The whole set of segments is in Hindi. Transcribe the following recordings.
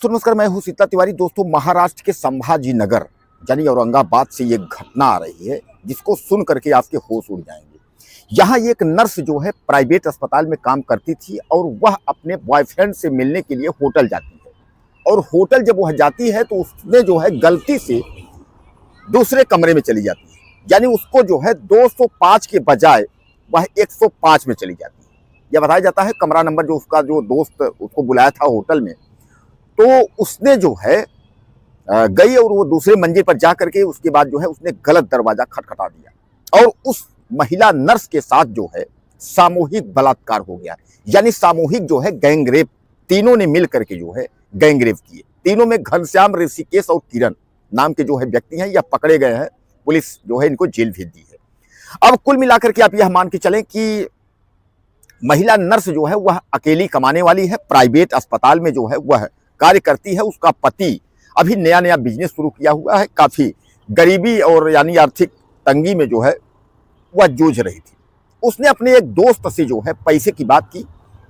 तो नमस्कार, मैं हूं सीता तिवारी। दोस्तों, महाराष्ट्र के संभाजी नगर यानी औरंगाबाद से ये घटना आ रही है जिसको सुन करके आपके होश उड़ जाएंगे। यहाँ एक नर्स जो है प्राइवेट अस्पताल में काम करती थी और वह अपने बॉयफ्रेंड से मिलने के लिए होटल जाती है। और होटल जब वह जाती है तो उसने जो है गलती से दूसरे कमरे में चली जाती है, यानी उसको जो है 205 के बजाय वह 105 में चली जाती है। यह बताया जाता है कमरा नंबर जो उसका जो दोस्त उसको बुलाया था होटल में, तो उसने जो है गई और वो दूसरे मंजिल पर जा करके उसके बाद जो है उसने गलत दरवाजा खटखटा दिया और उस महिला नर्स के साथ जो है सामूहिक बलात्कार हो गया। यानी सामूहिक जो है गैंग रेप, तीनों ने मिल करके जो है गैंग रेप किए। तीनों में घनश्याम, ऋषिकेश और किरण नाम के जो है व्यक्ति हैं, यह पकड़े गए हैं। पुलिस जो है इनको जेल भेज दी है। अब कुल मिलाकर के आप यह मान के चलें कि महिला नर्स जो है वह अकेली कमाने वाली है, प्राइवेट अस्पताल में जो है वह कार्य करती है। उसका पति अभी नया नया बिजनेस शुरू किया हुआ है, काफी गरीबी और यानी आर्थिक तंगी में जो है वह जूझ रही थी। उसने अपने एक दोस्त से जो है पैसे की बात की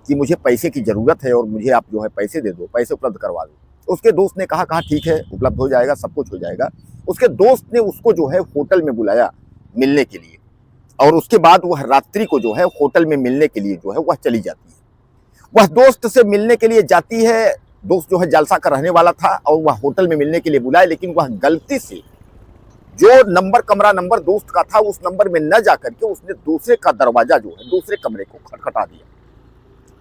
कि मुझे पैसे की जरूरत है और मुझे आप जो है पैसे दे दो, पैसे उपलब्ध करवा दो। उसके दोस्त ने कहा ठीक है, उपलब्ध हो जाएगा, सब कुछ हो जाएगा। उसके दोस्त ने उसको जो है होटल में बुलाया मिलने के लिए और उसके बाद वह रात्रि को जो है होटल में मिलने के लिए जो है वह चली जाती है। वह दोस्त से मिलने के लिए जाती है। दोस्त जो है जालसा का रहने वाला था और वह होटल में मिलने के लिए बुलाए, लेकिन वह गलती से जो कमरा नंबर दोस्त का था उस नंबर में न जाकर के उसने दूसरे का दरवाजा जो है दूसरे कमरे को खटखटा दिया।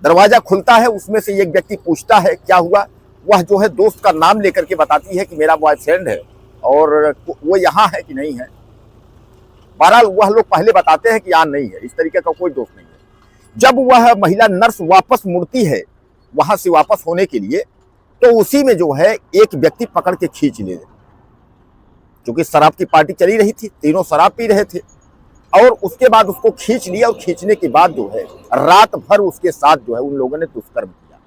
दरवाजा खुलता है, उसमें से एक व्यक्ति पूछता है क्या हुआ। वह जो है दोस्त का नाम लेकर के बताती है कि मेरा बॉयफ्रेंड है और वो यहाँ है कि नहीं है। बहरहाल वह लोग पहले बताते हैं कि यहाँ नहीं है, इस तरीके का कोई दोस्त नहीं है। जब वह महिला नर्स वापस मुड़ती है वहां से वापस होने के लिए, तो उसी में जो है एक व्यक्ति पकड़ के खींच ले, क्योंकि शराब की पार्टी चली रही थी, तीनों शराब पी रहे थे और उसके बाद उसको खींच लिया और खींचने के बाद जो है रात भर उसके साथ जो है उन लोगों ने दुष्कर्म किया।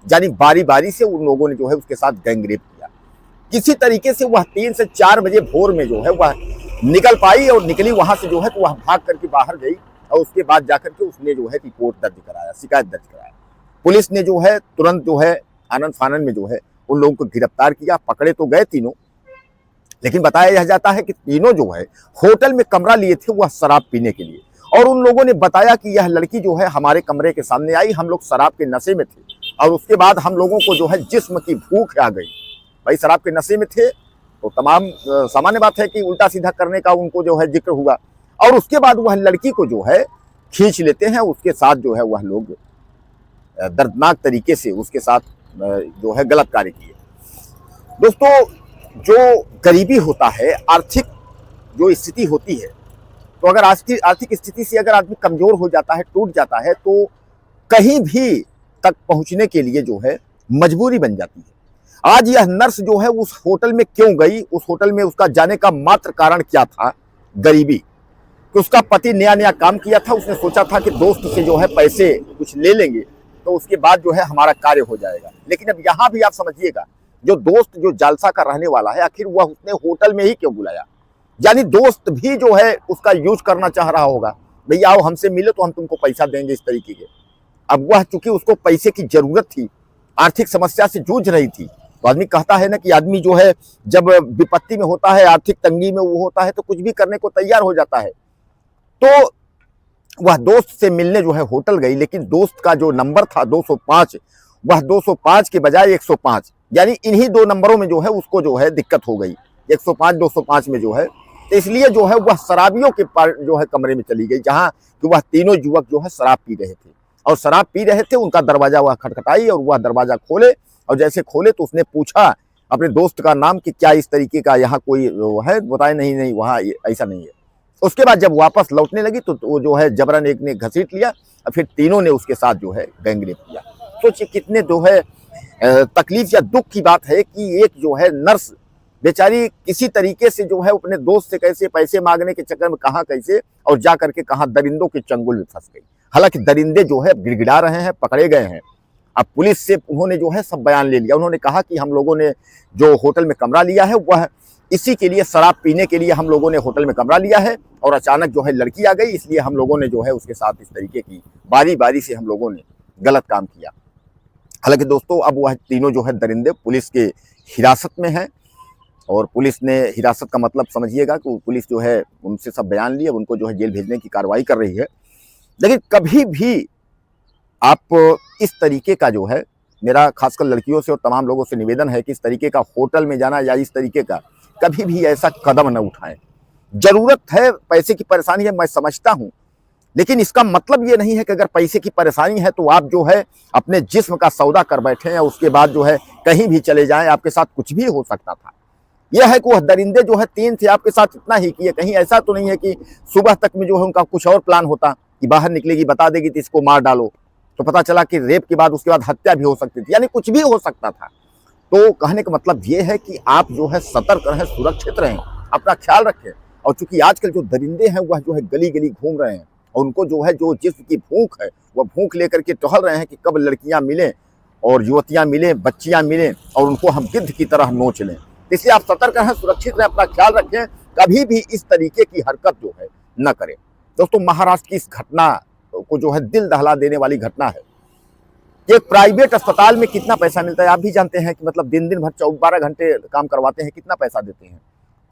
यानी बारी बारी से उन लोगों ने जो है उसके साथ गैंगरेप किया। किसी तरीके से वह 3 से 4 बजे भोर में जो है वह निकल पाई और निकली वहां से जो है तो वह भाग करके बाहर गई और उसके बाद जाकर के उसने जो है रिपोर्ट दर्ज कराया, शिकायत दर्ज कराया। पुलिस ने जो है तुरंत जो है आनंद फानन में जो है उन लोगों को गिरफ्तार किया। पकड़े तो गए तीनों, लेकिन बताया जाता है कि तीनों जो है होटल में कमरा लिए थे वह शराब पीने के लिए। और उन लोगों ने बताया कि यह लड़की जो है हमारे कमरे के सामने आई, हम लोग शराब के नशे में थे और उसके बाद हम लोगों को जो है जिस्म की भूख आ गई। भाई शराब के नशे में थे तो तमाम सामान्य बात है कि उल्टा सीधा करने का उनको जो है जिक्र हुआ। और उसके बाद वह लड़की को जो है खींच लेते हैं, उसके साथ जो है वह लोग दर्दनाक तरीके से उसके साथ जो है गलत कार्य किए। दोस्तों, जो गरीबी होता है, आर्थिक जो स्थिति होती है, तो अगर आर्थिक स्थिति से अगर आदमी कमजोर हो जाता है, टूट जाता है, तो कहीं भी तक पहुंचने के लिए जो है मजबूरी बन जाती है। आज यह नर्स जो है उस होटल में क्यों गई, उस होटल में उसका जाने का मात्र कारण क्या था? गरीबी। कि उसका पति नया नया काम किया था, उसने सोचा था कि दोस्त से जो है पैसे कुछ ले लेंगे तो उसके बाद जो है हमारा कार्य हो जाएगा। लेकिन अब यहां भी आप समझिएगा, जो दोस्त जो जालसा का रहने वाला है, आखिर वह उसने होटल में ही क्यों बुलाया? यानी दोस्त भी जो है उसका यूज करना चाह रहा होगा, भैया आओ हमसे मिलो तो हम तुमको पैसा देंगे, इस तरीके के। अब वह चूंकि उसको पैसे की जरूरत थी, आर्थिक समस्या से जूझ रही थी, तो आदमी कहता है ना कि आदमी जो है जब विपत्ति में होता है, आर्थिक तंगी में वो होता है, तो कुछ भी करने को तैयार हो जाता है। तो वह दोस्त से मिलने जो है होटल गई, लेकिन दोस्त का जो नंबर था 205, वह 205 के बजाय 105, यानी इन्हीं दो नंबरों में जो है उसको जो है दिक्कत हो गई। 105 205 में जो है, तो इसलिए जो है वह शराबियों के जो है कमरे में चली गई, जहां कि वह तीनों युवक जो है शराब पी रहे थे और शराब पी रहे थे। उनका दरवाजा वह खटखटाई और वह दरवाजा खोले और जैसे खोले तो उसने पूछा अपने दोस्त का नाम कि क्या इस तरीके का यहाँ कोई है? बताए नहीं वहाँ ऐसा नहीं है। उसके बाद जब वापस लौटने लगी तो वो जो है जबरन एक ने घसीट लिया और फिर तीनों ने उसके साथ जो है गैंगरेप किया। सोचिए कितने जो है तकलीफ या दुख की बात है कि एक जो है नर्स बेचारी किसी तरीके से जो है अपने दोस्त से कैसे पैसे मांगने के चक्कर में कहाँ कैसे और जा करके कहाँ दरिंदों के चंगुल में फंस गई। हालांकि दरिंदे जो है गिड़गिड़ा रहे हैं, पकड़े गए हैं। अब पुलिस से उन्होंने जो है सब बयान ले लिया। उन्होंने कहा कि हम लोगों ने जो होटल में कमरा लिया है वह इसी के लिए, शराब पीने के लिए हम लोगों ने होटल में कमरा लिया है और अचानक जो है लड़की आ गई, इसलिए हम लोगों ने जो है उसके साथ इस तरीके की बारी बारी से हम लोगों ने गलत काम किया। हालांकि दोस्तों अब वह तीनों जो है दरिंदे पुलिस के हिरासत में हैं और पुलिस ने हिरासत का मतलब समझिएगा कि पुलिस जो है उनसे सब बयान लिए, उनको जो है जेल भेजने की कार्रवाई कर रही है। लेकिन कभी भी आप इस तरीके का जो है, मेरा खासकर लड़कियों से और तमाम लोगों से निवेदन है कि इस तरीके का होटल में जाना या इस तरीके का कभी भी ऐसा कदम न उठाएं। जरूरत है, पैसे की परेशानी है, मैं समझता हूं, लेकिन इसका मतलब ये नहीं है कि अगर पैसे की परेशानी है तो आप जो है अपने जिस्म का सौदा कर बैठे या उसके बाद जो है कहीं भी चले जाएं। आपके साथ कुछ भी हो सकता था। यह है कि वह दरिंदे जो है 3 थे, आपके साथ इतना ही किए। कहीं ऐसा तो नहीं है कि सुबह तक में जो है उनका कुछ और प्लान होता कि बाहर निकलेगी, बता देगी तो इसको मार डालो, तो पता चला कि रेप के बाद उसके बाद हत्या भी हो सकती थी, यानी कुछ भी हो सकता था। तो कहने का मतलब ये है कि आप जो है सतर्क रहें, सुरक्षित रहें, अपना ख्याल रखें। और चूंकि आजकल जो दरिंदे हैं वह जो है गली गली घूम रहे हैं और उनको जो है जो जिस्म की भूख है वह भूख लेकर के टहल रहे हैं कि कब लड़कियां मिलें और युवतियां मिलें, बच्चियां मिलें और उनको हम गिद्ध की तरह नोच लें। इसलिए आप सतर्क रहें, सुरक्षित रहें, अपना ख्याल रखें, कभी भी इस तरीके की हरकत जो है न करें। दोस्तों, महाराष्ट्र की इस घटना को जो है दिल दहला देने वाली घटना है। एक प्राइवेट अस्पताल में कितना पैसा मिलता है आप भी जानते हैं कि मतलब दिन दिन भर 12 घंटे काम करवाते हैं, कितना पैसा देते हैं।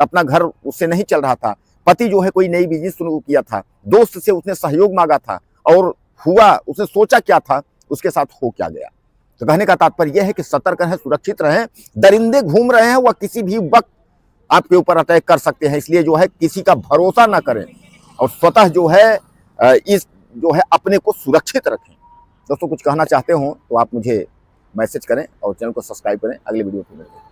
अपना घर उससे नहीं चल रहा था, पति जो है कोई नई बिजनेस शुरू किया था, दोस्त से उसने सहयोग मांगा था और हुआ, उसने सोचा क्या था, उसके साथ हो क्या गया। तो कहने का तात्पर्य यह है कि सतर्क रहें, सुरक्षित रहें। दरिंदे घूम रहे हैं, वह किसी भी वक्त आपके ऊपर अटैक कर सकते हैं, इसलिए जो है किसी का भरोसा ना करें और स्वतः जो है इस जो है अपने को सुरक्षित रखें। दोस्तों, कुछ कहना चाहते हो तो आप मुझे मैसेज करें और चैनल को सब्सक्राइब करें। अगले वीडियो में मिलते हैं।